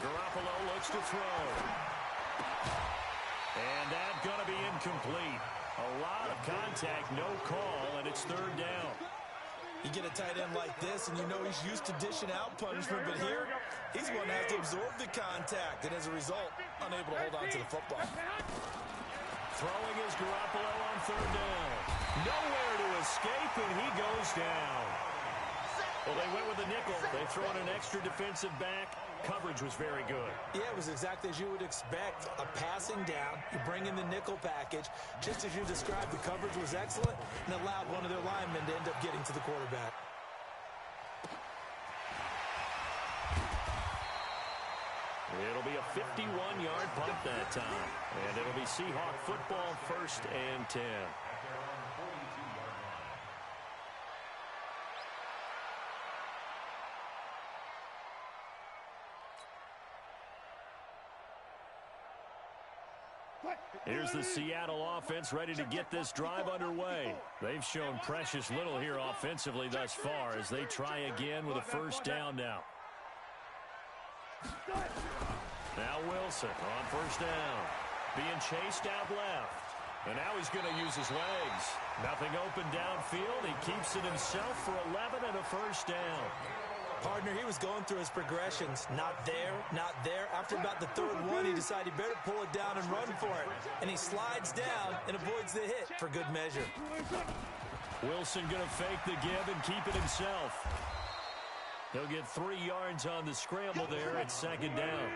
Garoppolo looks to throw. And that's going to be incomplete. A lot of contact, no call, and it's third down. You get a tight end like this, and you know he's used to dishing out punishment, but here, he's going to have to absorb the contact, and as a result, unable to hold on to the football. Throwing is Garoppolo on third down. Nowhere to escape, and he goes down. Well, they went with a nickel. They throw in an extra defensive back. Coverage was very good. Yeah, it was exactly as you would expect. A passing down. You bring in the nickel package. Just as you described, the coverage was excellent and allowed one of their linemen to end up getting to the quarterback. It'll be a 51-yard punt that time. And it'll be Seahawk football, 1st and 10. Here's the Seattle offense ready to get this drive underway. They've shown precious little here offensively thus far as they try again with a first down now. Now Wilson on first down. Being chased out left. And now he's going to use his legs. Nothing open downfield. He keeps it himself for 11 and a first down. Partner, he was going through his progressions. Not there, not there. After about the third one, he decided he better pull it down and run for it. And he slides down and avoids the hit for good measure. Wilson going to fake the give and keep it himself. He'll get 3 yards on the scramble there at second down.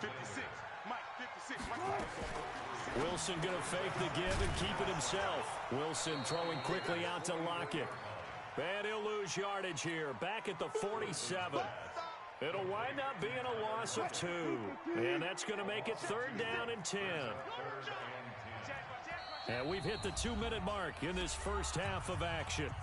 56. Mike, 56. Wilson going to fake the give and keep it himself. Wilson throwing quickly out to Lockett. And he'll lose yardage here, back at the 47. It'll wind up being a loss of 2. And that's going to make it third down and 10. And we've hit the 2-minute mark in this first half of action.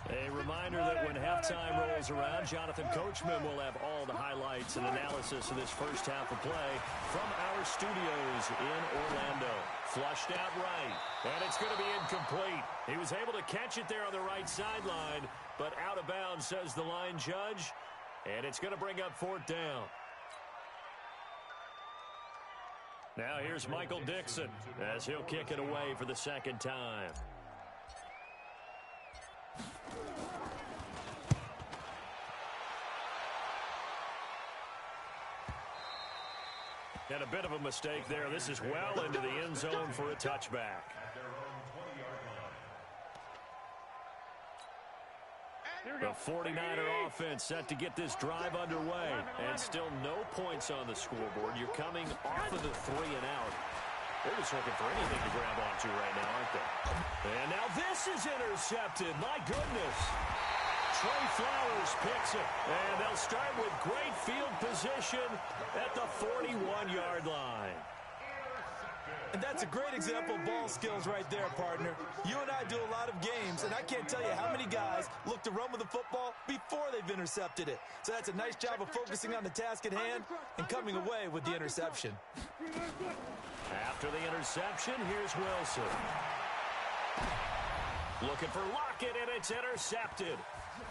A reminder that when halftime rolls around, Jonathan Coachman will have all the highlights and analysis of this first half of play from our studios in Orlando. Flushed out right, and it's going to be incomplete. He was able to catch it there on the right sideline, but out of bounds, says the line judge, and it's going to bring up fourth down. Now here's Michael Dixon as he'll kick it away for the second time. And a bit of a mistake there. This is well into the end zone for a touchback. The 49er offense set to get this drive underway. And still no points on the scoreboard. You're coming off of the 3 and out. They're just looking for anything to grab onto right now, aren't they? And now this is intercepted. My goodness. Trey Flowers picks it, and they'll start with great field position at the 41-yard line. And that's a great example of ball skills right there, partner. You and I do a lot of games, and I can't tell you how many guys look to run with the football before they've intercepted it. So that's a nice job of focusing on the task at hand and coming away with the interception. After the interception, here's Wilson. Looking for Lockett, and it's intercepted.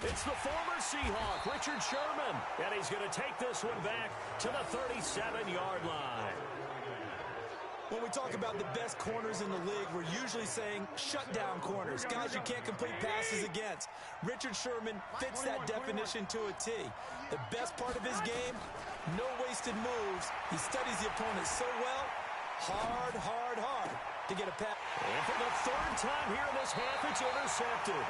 It's the former Seahawk, Richard Sherman, and he's going to take this one back to the 37-yard line. When we talk about the best corners in the league, we're usually saying shutdown corners, guys you can't complete passes against. Richard Sherman fits that definition to a T. The best part of his game, no wasted moves. He studies the opponent so well, hard to get a pass. And for the third time here in this half, it's intercepted.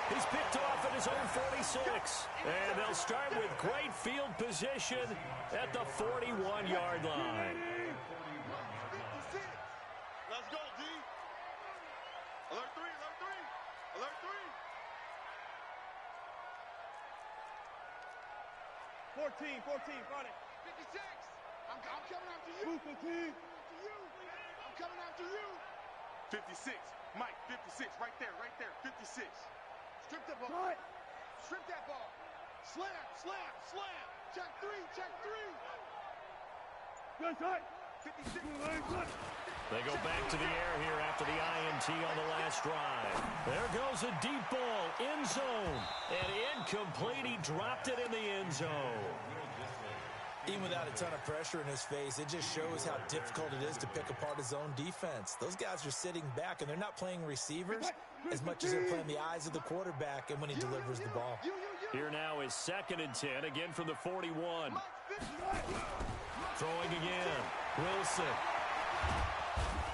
He's picked off at his own 46. And they'll start with great field position at the 41-yard line. Let's go, D. Alert 3, alert 3. Alert 3. 14, got it. 56. I'm coming after you. 15. I'm coming after you. 56. Mike, 56. Right there. 56. Strip that ball. Right. Strip that ball. Slam. Check 3. Good side. 56. They go back to the air here after the INT on the last drive. There goes a deep ball, end zone. And incomplete, he dropped it in the end zone. Even without a ton of pressure in his face, it just shows how difficult it is to pick apart his own defense. Those guys are sitting back, and they're not playing receivers as much as they're playing the eyes of the quarterback and when he delivers the ball. Here now is 2nd and 10, again from the 41. Throwing again, Wilson.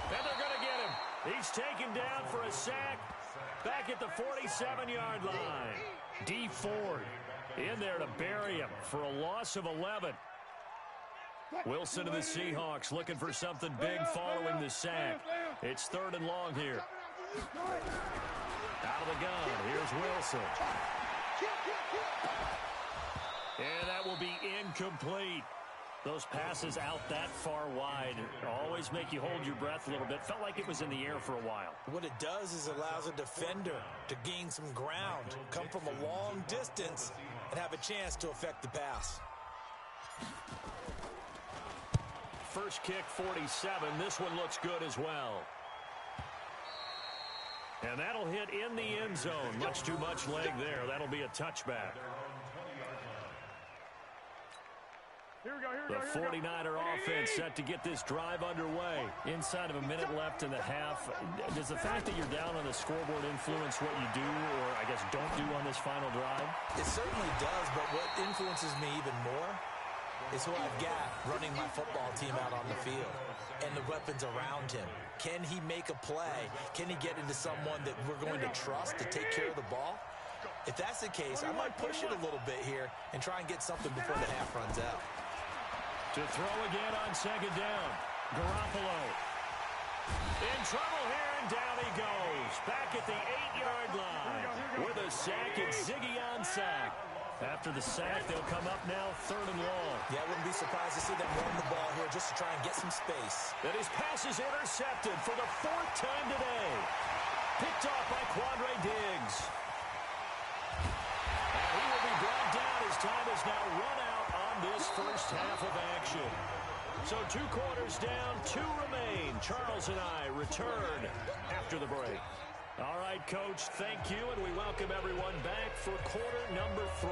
And they're going to get him. He's taken down for a sack back at the 47-yard line. D. Ford in there to bury him for a loss of 11. Wilson of the Seahawks looking for something big following the sack. It's 3rd and long here. Out of the gun, here's Wilson. And that will be incomplete. Those passes out that far wide always make you hold your breath a little bit. Felt like it was in the air for a while. What it does is allows a defender to gain some ground, come from a long distance, and have a chance to affect the pass. First kick, 47. This one looks good as well. And that'll hit in the end zone. Much too much leg there. That'll be a touchback. The 49er offense set to get this drive underway. Inside of a minute left in the half. Does the fact that you're down on the scoreboard influence what you do, or I guess don't do on this final drive? It certainly does, but what influences me even more is who I've got running my football team out on the field and the weapons around him. Can he make a play? Can he get into someone that we're going to trust to take care of the ball? If that's the case, I might push it a little bit here and try and get something before the half runs out. To throw again on 2nd down. Garoppolo in trouble here, and down he goes. Back at the 8-yard line with a sack. It's Ziggy on sack. After the sack, they'll come up now 3rd and long. Yeah, I wouldn't be surprised to see them run the ball here just to try and get some space. And his pass is intercepted for the 4th time today. Picked off by Quandre Diggs. And he will be brought down as time is now run out on this first half of action. So 2 quarters down, 2 remain. Charles and I return after the break. All right, Coach, thank you, and we welcome everyone back for quarter number 3.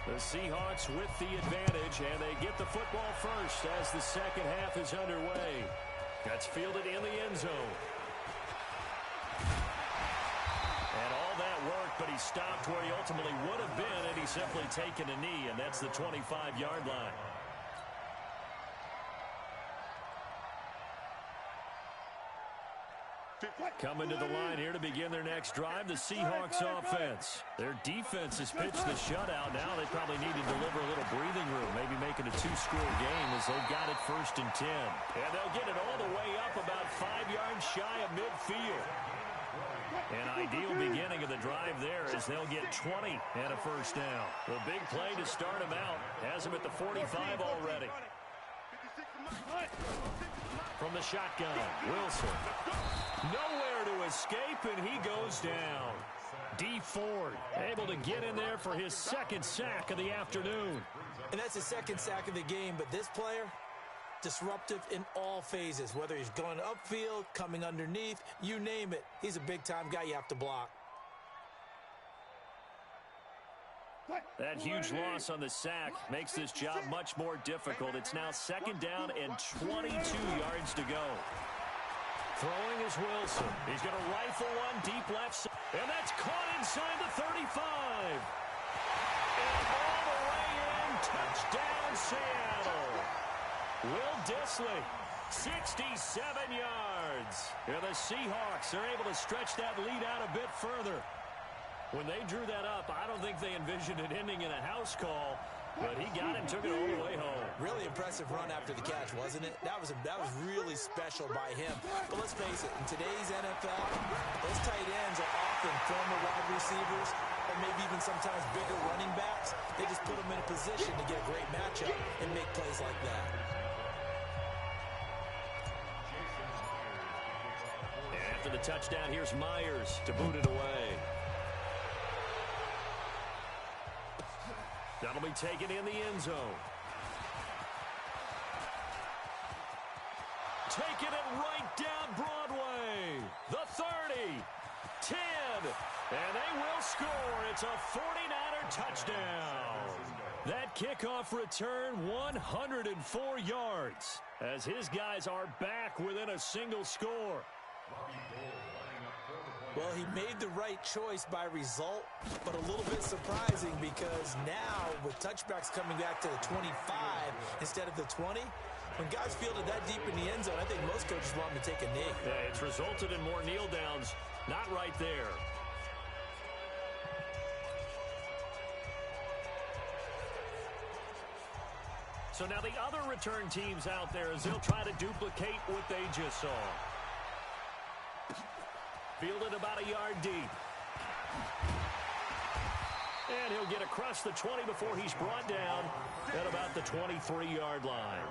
The Seahawks with the advantage, and they get the football first as the second half is underway. That's fielded in the end zone. And all that worked, but he stopped where he ultimately would have been had he simply taken a knee, and that's the 25-yard line. Coming to the line here to begin their next drive, the Seahawks offense. Their defense has pitched the shutout. Now they probably need to deliver a little breathing room, maybe make it a 2-score game as they've got it 1st and 10. And they'll get it all the way up about 5 yards shy of midfield. An ideal beginning of the drive there as they'll get 20 and a first down. The big play to start him out has him at the 45 already. From the shotgun, Wilson. Nowhere to escape, and he goes down. D. Ford able to get in there for his 2nd sack of the afternoon. And that's his 2nd sack of the game, but this player, disruptive in all phases, whether he's going upfield, coming underneath, you name it. He's a big-time guy you have to block. That huge loss on the sack makes this job much more difficult. It's now 2nd down and 22 yards to go. Throwing is Wilson. He's going to rifle one deep left. And that's caught inside the 35. And all the way in. Touchdown, Seattle. Will Dissly, 67 yards. And the Seahawks are able to stretch that lead out a bit further. When they drew that up, I don't think they envisioned it ending in a house call, but he got it and took it all the way home. Really impressive run after the catch, wasn't it? That was really special by him. But let's face it, in today's NFL, those tight ends are often former wide receivers or maybe even sometimes bigger running backs. They just put them in a position to get a great matchup and make plays like that. And after the touchdown, here's Myers to boot it away. That'll be taken in the end zone. Taking it right down Broadway. The 30, 10, good. And they will score. It's a 49er touchdown. That kickoff return, 104 yards, as his guys are back within a single score. Well, he made the right choice by result, but a little bit surprising because now with touchbacks coming back to the 25 instead of the 20, when guys fielded that deep in the end zone, I think most coaches want him to take a knee. Yeah, it's resulted in more kneel downs. Not right there. So now the other return teams out there as they'll try to duplicate what they just saw. Fielded about a yard deep. And he'll get across the 20 before he's brought down at about the 23-yard line.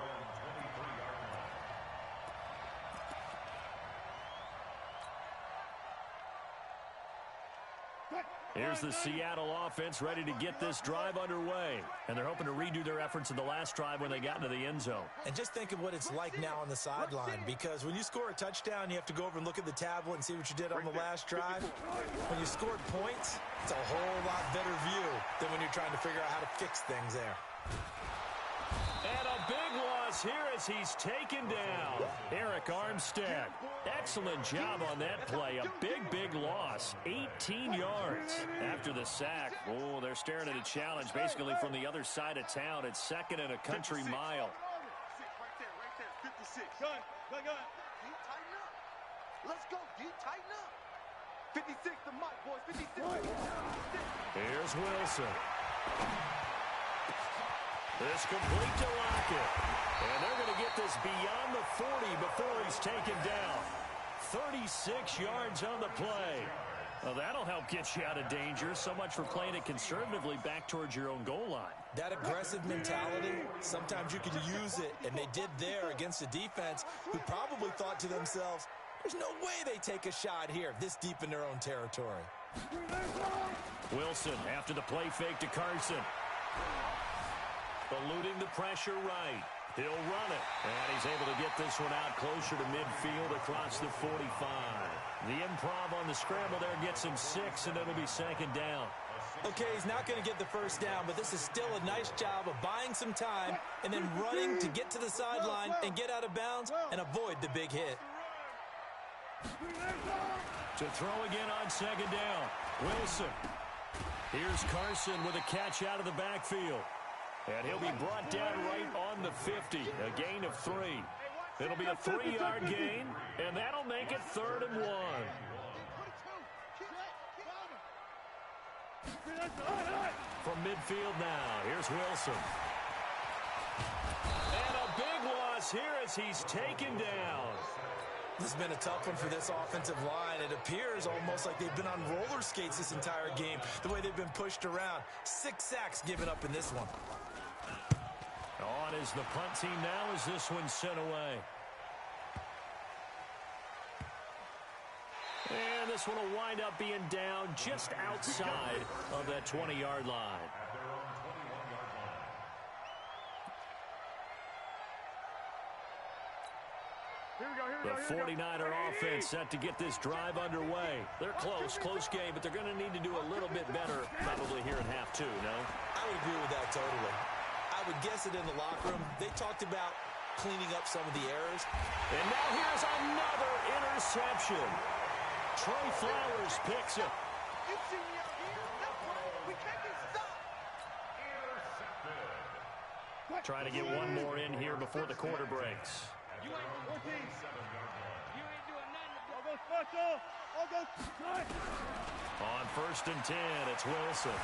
Here's the Seattle offense ready to get this drive underway. And they're hoping to redo their efforts in the last drive when they got into the end zone. And just think of what it's like now on the sideline, because when you score a touchdown, you have to go over and look at the tablet and see what you did on the last drive. When you scored points, it's a whole lot better view than when you're trying to figure out how to fix things there. And a big loss here as he's taken down. Eric Armstead. Excellent job on that play. A big loss. 18 yards after the sack. Oh, they're staring at a challenge basically from the other side of town. It's second and a country mile. Right there. 56. Gun. D, tighten up. Let's go, D, tighten up. 56, the mic, boys. 56. Here's Wilson. This complete to Lockett. And they're going to get this beyond the 40 before he's taken down. 36 yards on the play. Well, that'll help get you out of danger. So much for playing it conservatively back towards your own goal line. That aggressive mentality, sometimes you can use it, and they did there against a defense who probably thought to themselves, there's no way they take a shot here this deep in their own territory. Wilson after the play fake to Carson. Eluding the pressure right. He'll run it. And he's able to get this one out closer to midfield across the 45. The improv on the scramble there gets him 6, and it'll be second down. Okay, he's not going to get the first down, but this is still a nice job of buying some time and then running to get to the sideline and get out of bounds and avoid the big hit. To throw again on second down. Wilson. Here's Carson with a catch out of the backfield. And he'll be brought down right on the 50. A gain of 3. It'll be a 3-yard gain, and that'll make it 3rd and 1. From midfield now, here's Wilson. And a big loss here as he's taken down. This has been a tough one for this offensive line. It appears almost like they've been on roller skates this entire game, the way they've been pushed around. 6 sacks given up in this one. On is the punt team now as this one's sent away. And this one will wind up being down just outside of that 20-yard line. The 49er offense set to get this drive underway. They're close game, but they're going to need to do a little bit better probably here in half 2, no? I would agree with that totally. I would guess it in the locker room. They talked about cleaning up some of the errors. And now here's another interception. Trey Flowers picks it. You see me out here? That's right. We can't get stopped. Trying to get one more in here before the quarter breaks. You ain't doing nothing. On 1st and 10, it's Wilson.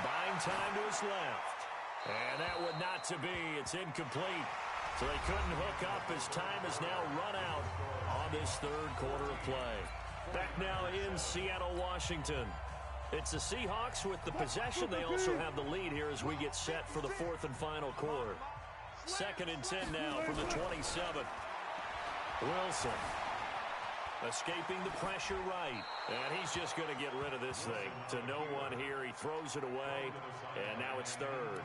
Buying time to his left. And that would not to be. It's incomplete. So they couldn't hook up as time has now run out on this 3rd quarter of play. Back now in Seattle, Washington. It's the Seahawks with the possession. They also have the lead here as we get set for the 4th and final quarter. 2nd and 10 now from the 27. Wilson escaping the pressure right. And he's just going to get rid of this thing. To no one here. He throws it away. And now it's 3rd.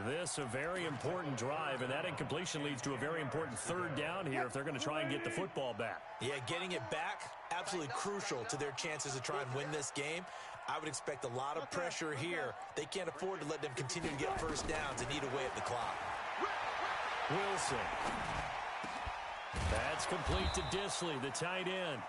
This a very important drive, and that incompletion leads to a very important 3rd down here if they're going to try and get the football back. Yeah, getting it back absolutely crucial to their chances to try and win this game. I would expect a lot of pressure here. They can't afford to let them continue to get first downs and eat away at the clock. Wilson. That's complete to Disley, the tight end.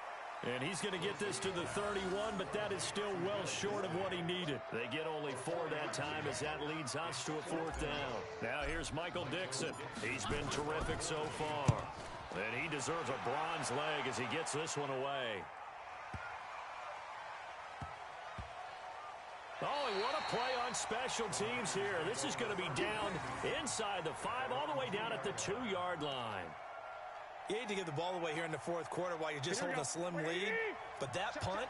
And he's going to get this to the 31, but that is still well short of what he needed. They get only 4 that time as that leads us to a 4th down. Now here's Michael Dixon. He's been terrific so far. And he deserves a bronze leg as he gets this one away. Oh, and what a play on special teams here. This is going to be down inside the 5, all the way down at the 2-yard line. You hate to give the ball away here in the 4th quarter while you're just holding a slim lead, but that punt,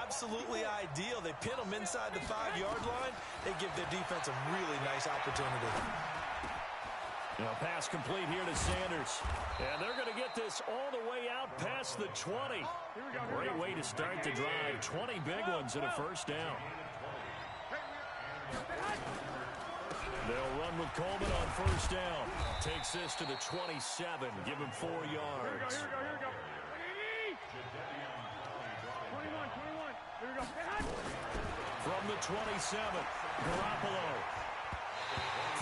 absolutely ideal. They pin them inside the 5-yard line. They give their defense a really nice opportunity. Now, pass complete here to Sanders. And they're going to get this all the way out past the 20. Great way to start the drive. 20 big ones and a first down. They'll run with Coleman on first down. Takes this to the 27. Give him 4 yards. Here we go. 21. Here we go. From the 27, Garoppolo.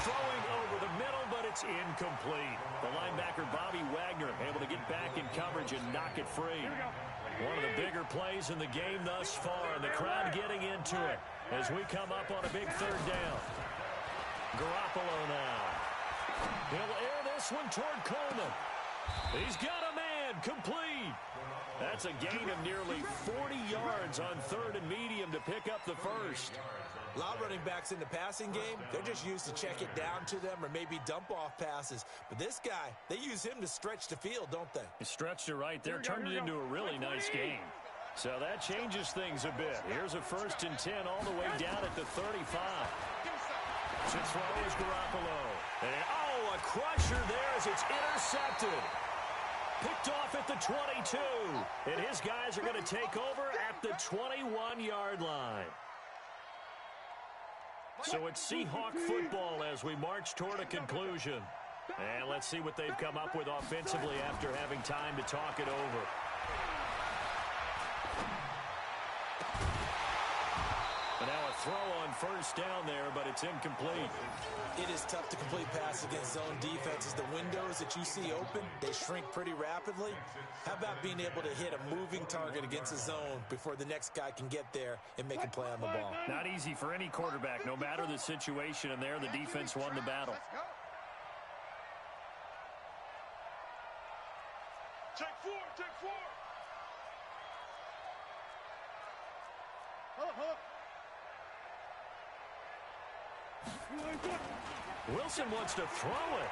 Throwing over the middle, but it's incomplete. The linebacker, Bobby Wagner, able to get back in coverage and knock it free. One of the bigger plays in the game thus far, and the crowd getting into it as we come up on a big 3rd down. Garoppolo now. He'll air this one toward Coleman. He's got a man, complete. That's a gain of nearly 40 yards on 3rd and medium to pick up the first. A lot of running backs in the passing game, they're just used to check it down to them or maybe dump-off passes. But this guy, they use him to stretch the field, don't they? He stretched it right there, turned it into a really nice game. So that changes things a bit. Here's a 1st and 10 all the way down at the 35. To throw is Garoppolo. And, oh, a crusher there as it's intercepted. Picked off at the 22. And his guys are going to take over at the 21-yard line. So it's Seahawk football as we march toward a conclusion. And let's see what they've come up with offensively after having time to talk it over. And now a throw on first down there, but it's incomplete. It is tough to complete pass against zone defenses. The windows that you see open, they shrink pretty rapidly. How about being able to hit a moving target against a zone before the next guy can get there and make a play on the ball? Not easy for any quarterback, no matter the situation, and there the defense won the battle. Check 4. Wilson wants to throw it.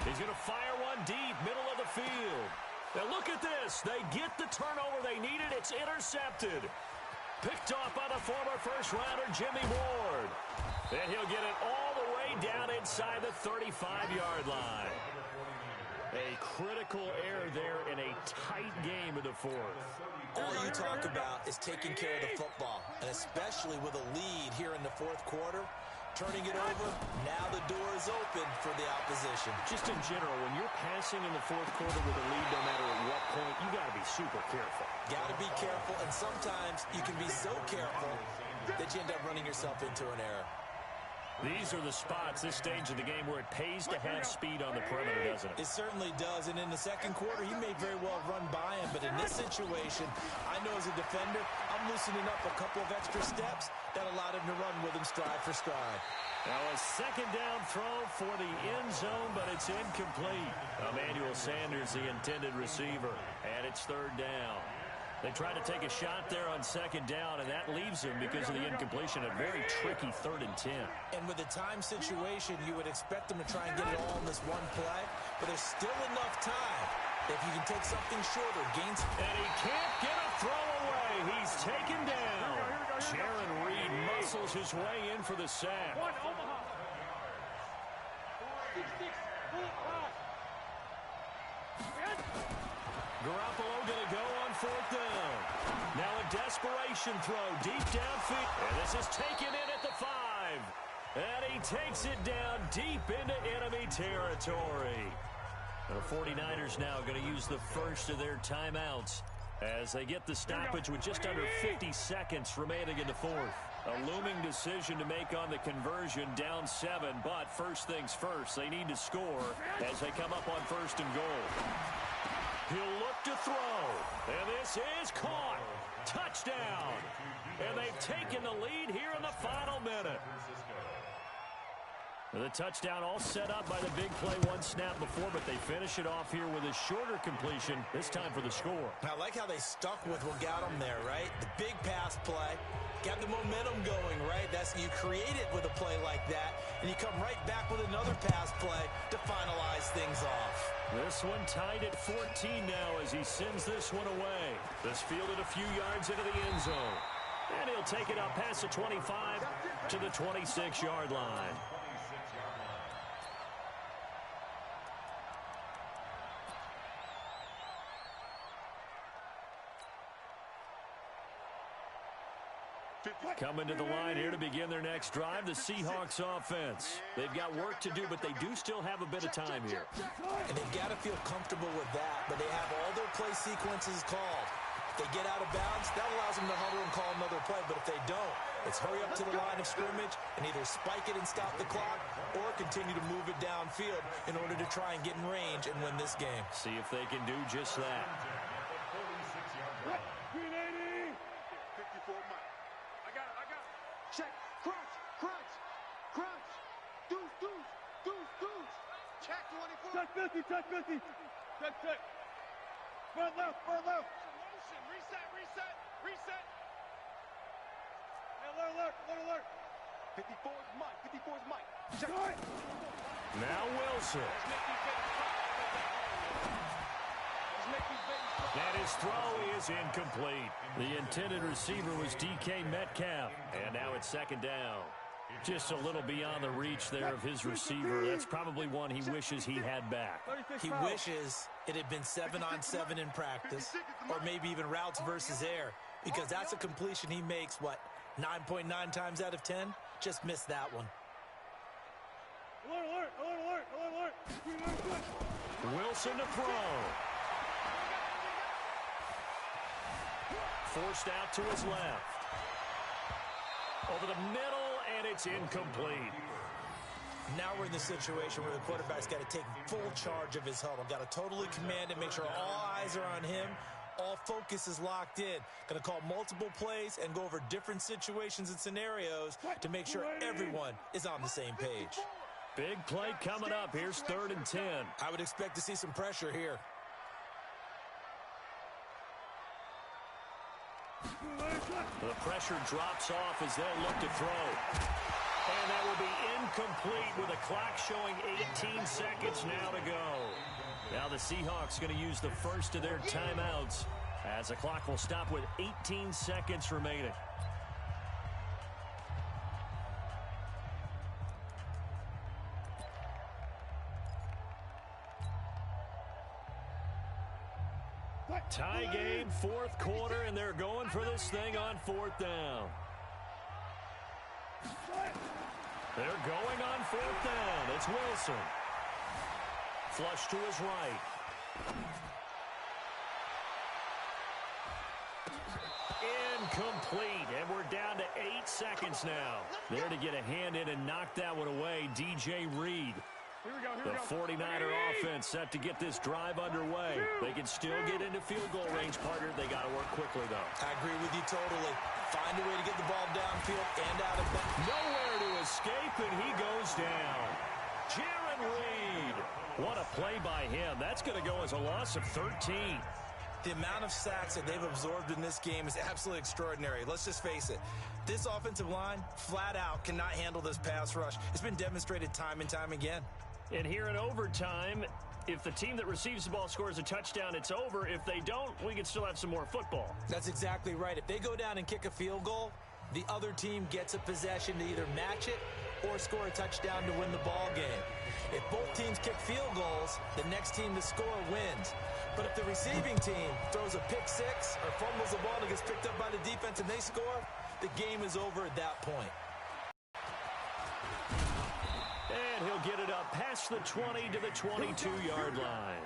He's going to fire one deep, middle of the field. Now look at this. They get the turnover they needed. It's intercepted. Picked off by the former first-rounder, Jimmy Ward. And he'll get it all the way down inside the 35-yard line. A critical error there in a tight game of the 4th. All you talk about is taking care of the football, and especially with a lead here in the 4th quarter. Turning it over, now the door is open for the opposition. Just in general, when you're passing in the 4th quarter with a lead, no matter at what point, you got to be super careful. Got to be careful, and sometimes you can be so careful that you end up running yourself into an error. These are the spots, this stage of the game, where it pays to have speed on the perimeter, doesn't it? It certainly does, and in the 2nd quarter, he may very well run by him, but in this situation, I know as a defender, I'm loosening up a couple of extra steps that allowed him to run with him stride for stride. Now a 2nd down throw for the end zone, but it's incomplete. Emmanuel Sanders, the intended receiver, and it's 3rd down. They tried to take a shot there on 2nd down, and that leaves him, because of the incompletion, a very tricky 3rd and 10. And with the time situation, you would expect them to try and get it all in this one play, but there's still enough time. If you can take something shorter, gains... And he can't get a throw away. He's taken down. Jaron Reed muscles his way in for the sack. Garoppolo going to go on 4th down. Now a desperation throw deep downfield. And this is taken in at the 5. And he takes it down deep into enemy territory. The 49ers now going to use the first of their timeouts as they get the stoppage with just under 50 seconds remaining in the fourth. A looming decision to make on the conversion, down 7, but first things first, they need to score as they come up on first and goal. He'll look to throw, and this is caught. Touchdown! And they've taken the lead here in the final minute. The touchdown all set up by the big play one snap before, but they finish it off here with a shorter completion, this time for the score. I like how they stuck with what got them there, right? The big pass play, got the momentum going, right? You create it with a play like that, and you come right back with another pass play to finalize things off. This one tied at 14 now as he sends this one away. This fielded a few yards into the end zone. And he'll take it up past the 25 to the 26-yard line. Coming to the line here to begin their next drive, the Seahawks offense. They've got work to do, but they do still have a bit of time here. And they've got to feel comfortable with that, but they have all their play sequences called. If they get out of bounds, that allows them to huddle and call another play, but if they don't, it's hurry up to the line of scrimmage and either spike it and stop the clock or continue to move it downfield in order to try and get in range and win this game. See if they can do just that. 54 Mike. I got it. Check. Crunch. Deuce. Check 24. Check 50. Check. Front left. Motion. Reset. Alert. 54 is Mike. Check. Now Wilson. And his throw is incomplete. The intended receiver was DK Metcalf. And now it's second down. Just a little beyond the reach there of his receiver. That's probably one he wishes he had back. He wishes it had been 7-on-7 in practice, or maybe even routes versus air, because that's a completion he makes, 9.9 times out of 10? Just missed that one. Alert. Wilson to throw. Forced out to his left. Over the middle, and it's incomplete. Now we're in the situation where the quarterback's got to take full charge of his huddle. Got to totally command it, make sure all eyes are on him. All focus is locked in. Going to call multiple plays and go over different situations and scenarios to make sure everyone is on the same page. Big play coming up. Here's 3rd and 10. I would expect to see some pressure here. The pressure drops off as they'll look to throw. And that will be incomplete with a clock showing 18 seconds now to go. Now the Seahawks going to use the first of their timeouts as the clock will stop with 18 seconds remaining. Tie game, 4th quarter, and they're going for this thing on 4th down. They're going on 4th down. It's Wilson. Flush to his right. Incomplete, and we're down to 8 seconds now. There to get a hand in and knock that one away, DJ Reed. The 49er offense set to get this drive underway. They can still get into field goal range, partner. They got to work quickly, though. I agree with you totally. Find a way to get the ball downfield and out of bounds. Nowhere to escape, and he goes down. Jaron Reed. What a play by him. That's going to go as a loss of 13. The amount of sacks that they've absorbed in this game is absolutely extraordinary. Let's just face it. This offensive line, flat out, cannot handle this pass rush. It's been demonstrated time and time again. And here in overtime, if the team that receives the ball scores a touchdown, it's over. If they don't, we can still have some more football. That's exactly right. If they go down and kick a field goal, the other team gets a possession to either match it or score a touchdown to win the ball game. If both teams kick field goals, the next team to score wins. But if the receiving team throws a pick six or fumbles the ball and gets picked up by the defense and they score, the game is over at that point. And he'll get it up past the 20 to the 22-yard line.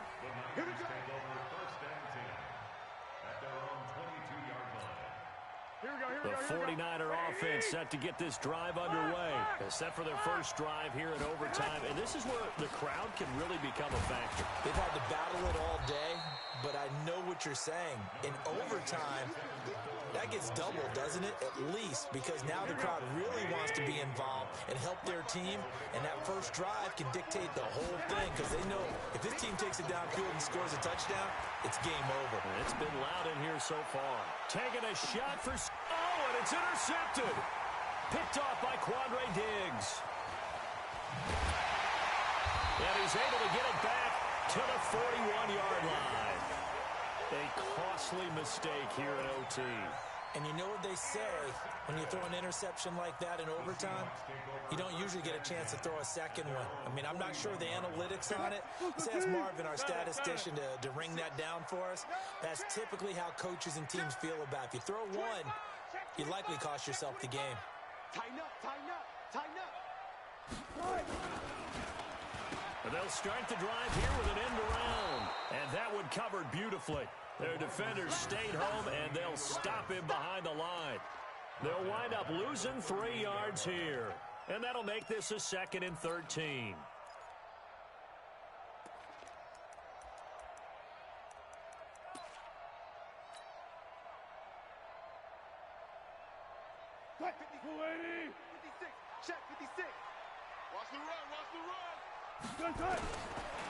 Here we go. The 49er offense set to get this drive underway. They're set for their first drive here in overtime, and this is where the crowd can really become a factor. They've had to battle it all day, but I know what you're saying. In overtime, that gets doubled, doesn't it? At least, because now the crowd really wants to be involved and help their team, and that first drive can dictate the whole thing because they know if this team takes it downfield and scores a touchdown, it's game over. It's been loud in here so far. Taking a shot for... Oh, and it's intercepted. Picked off by Quandre Diggs. And he's able to get it back to the 41-yard line. A costly mistake here in OT. And you know what they say, when you throw an interception like that in overtime, you don't usually get a chance to throw a second one. I mean, I'm not sure the analytics on it. Let's ask Marvin, our statistician, to ring that down for us. That's typically how coaches and teams feel about it. If you throw one, you likely cost yourself the game. Tighten up, tighten up, tighten up. And they'll start the drive here with an end around. And that one covered beautifully. Their defenders stayed home, and they'll stop him behind the line. They'll wind up losing 3 yards here. And that'll make this a 2nd and 13. Check 56. Watch the run, watch the run.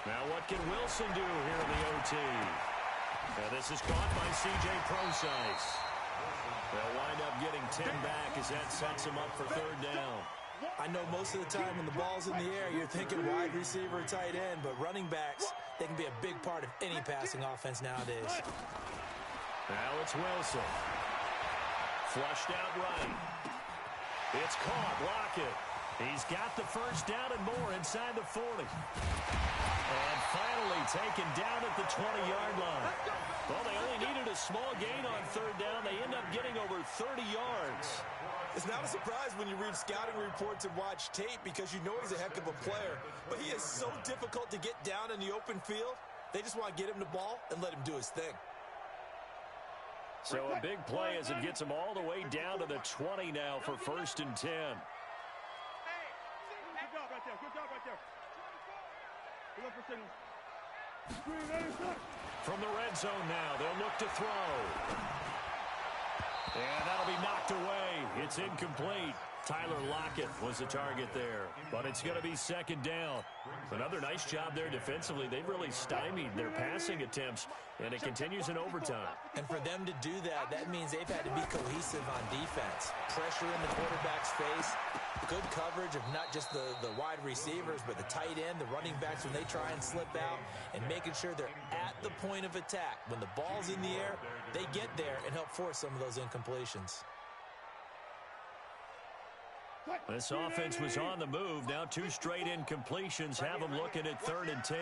Now what can Wilson do here in the OT? Now this is caught by C.J. Procise. They'll wind up getting 10 back as that sets him up for 3rd down. I know most of the time when the ball's in the air, you're thinking wide receiver, tight end, but running backs, they can be a big part of any passing offense nowadays. Now it's Wilson. Flushed out right. It's caught. Lockett. He's got the first down and more inside the 40. And finally taken down at the 20-yard line. Well, they only needed a small gain on 3rd down. They end up getting over 30 yards. It's not a surprise when you read scouting reports and watch tape because you know he's a heck of a player. But he is so difficult to get down in the open field. They just want to get him the ball and let him do his thing. So a big play as it gets him all the way down to the 20 now for 1st and 10. Good job right there. Good job right there. Good up for signal. From the red zone now, they'll look to throw. And that'll be knocked away. It's incomplete. Tyler Lockett was the target there, but it's going to be 2nd down. Another nice job there defensively. They've really stymied their passing attempts, and it continues in overtime. And for them to do that, that means they've had to be cohesive on defense. Pressure in the quarterback's face, good coverage of not just the wide receivers, but the tight end, the running backs when they try and slip out, and making sure they're at the point of attack. When the ball's in the air, they get there and help force some of those incompletions. This offense was on the move. Now 2 straight incompletions have them looking at 3rd and 10.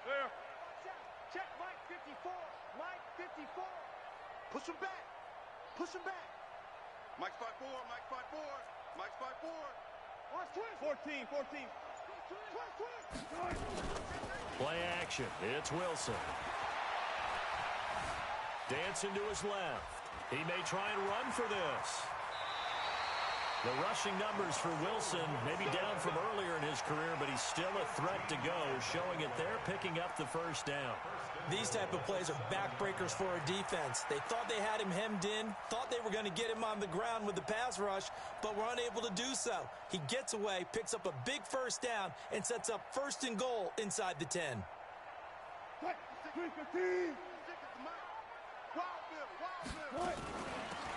There. Check Mike 54. Mike 54. Push him back. Push him back. Mike 5-4. Mike 5-4. Mike 5-4. Watch twist. 14. Twist. Play action. It's Wilson. Dancing to his left. He may try and run for this. The rushing numbers for Wilson may be down from earlier in his career, but he's still a threat to go, showing it there, picking up the 1st down. These type of plays are backbreakers for a defense. They thought they had him hemmed in, thought they were going to get him on the ground with the pass rush, but were unable to do so. He gets away, picks up a big 1st down, and sets up 1st and goal inside the 10.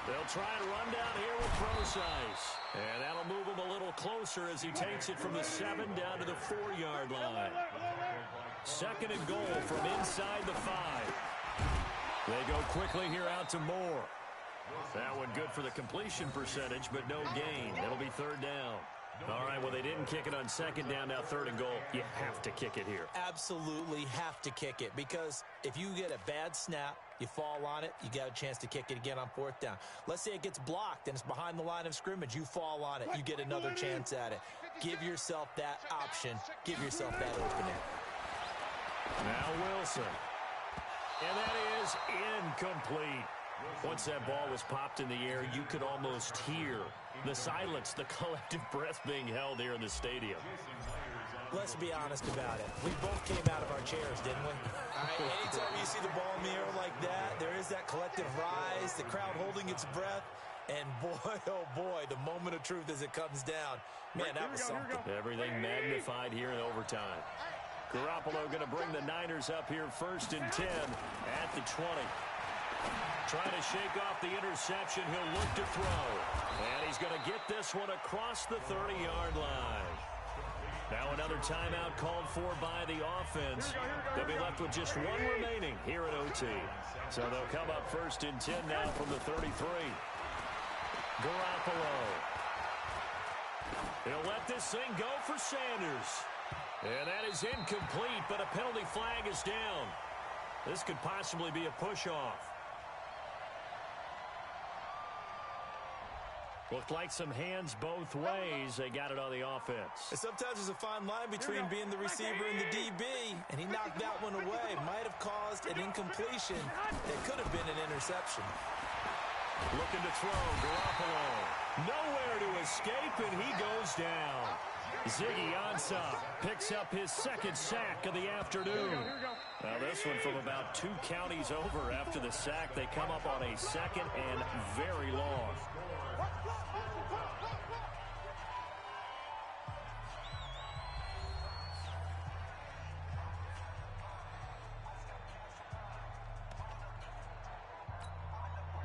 They'll try and run down here with Procise. And that'll move him a little closer as he takes it from the 7 down to the 4-yard line. 2nd and goal from inside the 5. They go quickly here out to Moore. That one good for the completion percentage, but no gain. It'll be 3rd down. All right, well, they didn't kick it on second down, now third and goal. You have to kick it here. Absolutely have to kick it, because if you get a bad snap, you fall on it, you got a chance to kick it again on fourth down. Let's say it gets blocked and it's behind the line of scrimmage. You fall on it, you get another chance at it. Give yourself that option. Give yourself that opening. Now Wilson. And that is incomplete. Once that ball was popped in the air, you could almost hear the silence, the collective breath being held here in the stadium. Let's be honest about it. We both came out of our chairs, didn't we? All right, anytime you see the ball in the air like that, there is that collective rise, the crowd holding its breath, and boy, oh boy, the moment of truth as it comes down. Man, that was something. Everything magnified here in overtime. Garoppolo going to bring the Niners up here first and 10 at the 20. Trying to shake off the interception. He'll look to throw. And he's going to get this one across the 30-yard line. Now another timeout called for by the offense. They'll be left with just one remaining here at OT. So they'll come up first and 10 now from the 33. Garoppolo. He'll let this thing go for Sanders. And that is incomplete, but a penalty flag is down. This could possibly be a push-off. Looked like some hands both ways. They got it on the offense. And sometimes there's a fine line between being the receiver and the DB, and he knocked that one away. Might have caused an incompletion that could have been an interception. Looking to throw, Garoppolo. Nowhere to escape, and he goes down. Ziggy Ansah picks up his second sack of the afternoon. Now this one from about 2 counties over after the sack. They come up on a second and very long.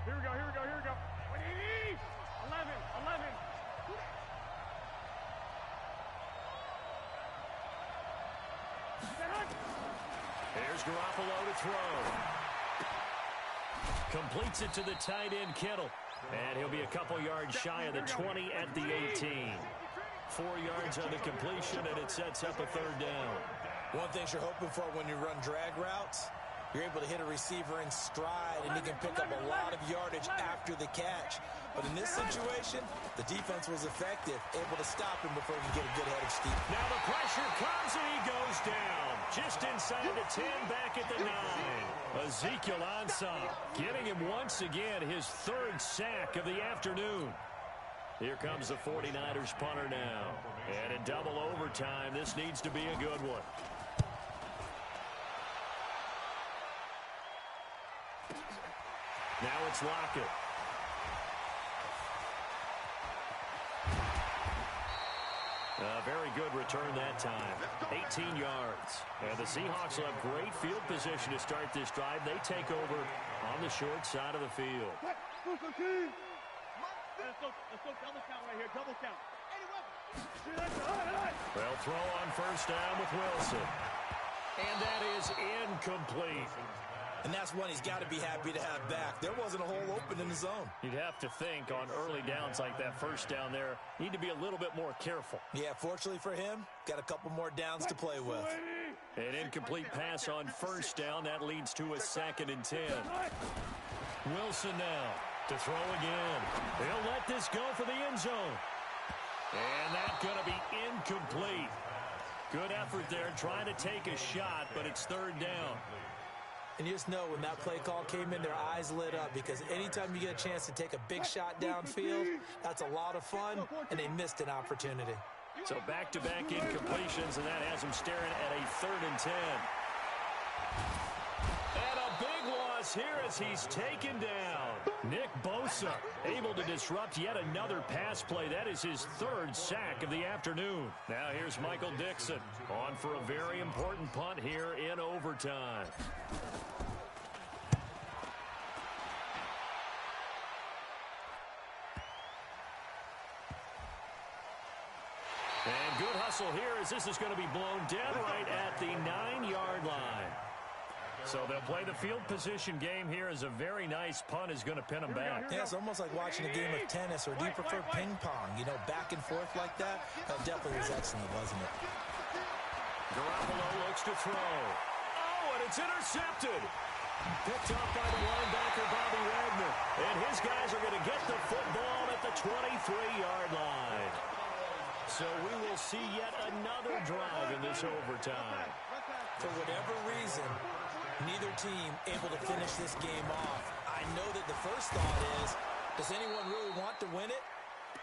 Here we go, here we go, here we go. 11. Here's Garoppolo to throw. Completes it to the tight end, Kittle. And he'll be a couple yards shy of the 20 at the 18. 4 yards on the completion, and it sets up a third down. One thing you're hoping for when you run drag routes, you're able to hit a receiver in stride, and he can pick up a lot of yardage after the catch. But in this situation, the defense was effective, able to stop him before he could get a good head of steam. Now the pressure comes, and he goes down. Just inside the 10, back at the 9. Ezekiel Ansah getting him once again his third sack of the afternoon. Here comes the 49ers punter now. And in double overtime, this needs to be a good one. Now it's Lockett. A very good return that time. 18 yards. And the Seahawks will have great field position to start this drive. They take over on the short side of the field. Let's go double count right here, double count. They'll throw on first down with Wilson. And that is incomplete. And that's one he's got to be happy to have back. There wasn't a hole open in the zone. You'd have to think on early downs like that first down there, need to be a little bit more careful. Yeah, fortunately for him, got a couple more downs to play with. An incomplete pass on first down. That leads to a second and 10. Wilson now to throw again. They'll let this go for the end zone. And that's going to be incomplete. Good effort there, trying to take a shot, but it's third down. And you just know when that play call came in, their eyes lit up, because anytime you get a chance to take a big shot downfield, that's a lot of fun, and they missed an opportunity. So back-to-back incompletions, and that has them staring at a third and 10. And a big loss here as he's taken down. Nick Bosa able to disrupt yet another pass play. That is his third sack of the afternoon. Now here's Michael Dixon on for a very important punt here in overtime. And good hustle here as this is going to be blown dead right at the 9-yard line. So they'll play the field position game here as a very nice punt is going to pin them back. Yeah, it's almost like watching a game of tennis, or do you prefer ping pong? You know, back and forth like that? That definitely was excellent, wasn't it? Garoppolo looks to throw. Oh, and it's intercepted. Picked up by the linebacker, Bobby Wagner. And his guys are going to get the football at the 23-yard line. So we will see yet another drive in this overtime. For whatever reason, neither team able to finish this game off. I know that the first thought is, does anyone really want to win it?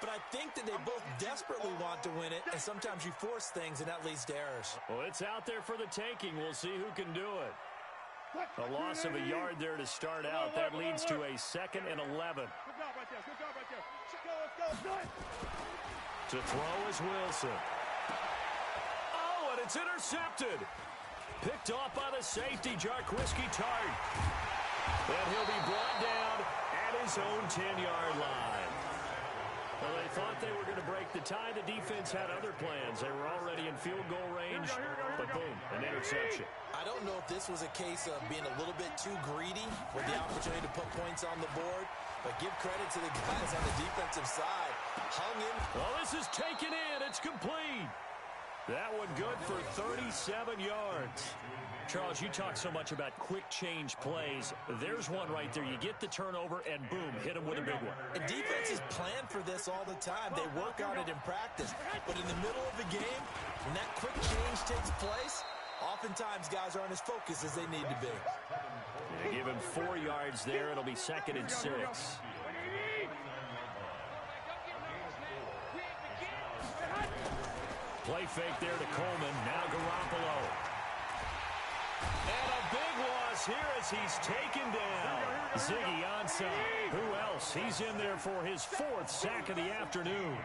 But I think that they both desperately want to win it, and sometimes you force things, and that leads to errors. Well, it's out there for the taking. We'll see who can do it. A loss of a yard there to start out. That leads to a 2nd and 11. Good job right there. Good job right there. Let's go. To throw is Wilson. Oh, and it's intercepted. Picked off by the safety, Jarquiski Tart. And he'll be brought down at his own 10-yard line. Well, they thought they were going to break the tie. The defense had other plans. They were already in field goal range, but boom, an interception. I don't know if this was a case of being a little bit too greedy with the opportunity to put points on the board, but give credit to the guys on the defensive side. Hung in. Well, this is taken in. It's complete. That one good for 37 yards. Charles, you talk so much about quick change plays. There's one right there. You get the turnover, and boom, hit them with a big one. And defenses plan for this all the time. They work on it in practice. But in the middle of the game, when that quick change takes place, oftentimes guys aren't as focused as they need to be. They give him 4 yards there. It'll be 2nd and 6. Play fake there to Coleman. Now Garoppolo. And a big loss here as he's taken down. Ziggy Ansah. Who else? He's in there for his 4th sack of the afternoon.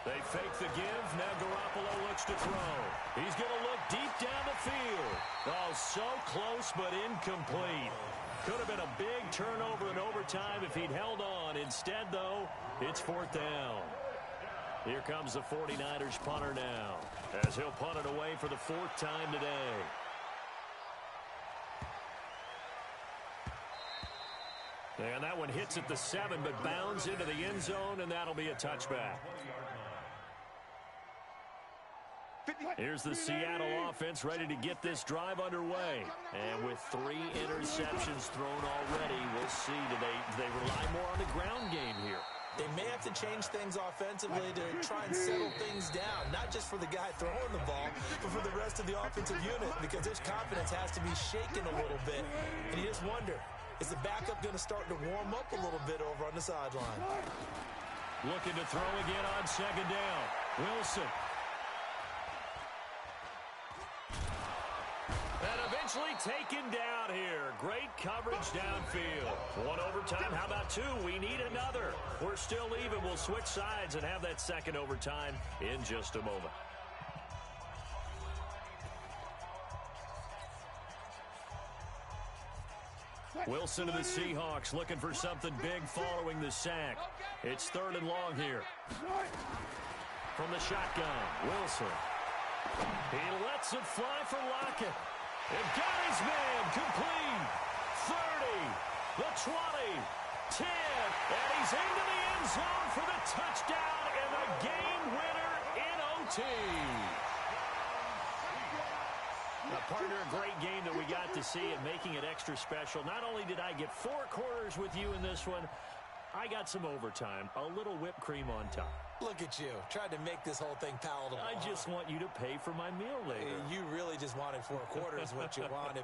They fake the give. Now Garoppolo looks to throw. He's going to look deep down the field. Oh, so close but incomplete. Could have been a big turnover in overtime if he'd held on. Instead, though, it's 4th down. Here comes the 49ers punter now, as he'll punt it away for the 4th time today. And that one hits at the 7, but bounds into the end zone, and that'll be a touchback. Here's the Seattle offense ready to get this drive underway. And with 3 interceptions thrown already, we'll see, do they rely more on the ground game here? They may have to change things offensively to try and settle things down, not just for the guy throwing the ball, but for the rest of the offensive unit, because his confidence has to be shaken a little bit. And you just wonder, is the backup going to start to warm up a little bit over on the sideline? Looking to throw again on 2nd down. Wilson. And eventually taken down here. Great coverage downfield. 1 overtime. How about 2? We need another. We're still even. We'll switch sides and have that 2nd overtime in just a moment. Wilson to the Seahawks, looking for something big following the sack. It's 3rd and long here. From the shotgun, Wilson. He lets it fly for Lockett. And got his man complete. 30, the 20, 10, and he's into the end zone for the touchdown and the game winner in OT. Now, partner, a great game that we got to see and making it extra special. Not only did I get 4 quarters with you in this one, I got some overtime, a little whipped cream on top. Look at you, tried to make this whole thing palatable. I just want you to pay for my meal later. You really just wanted 4 quarters, what you wanted.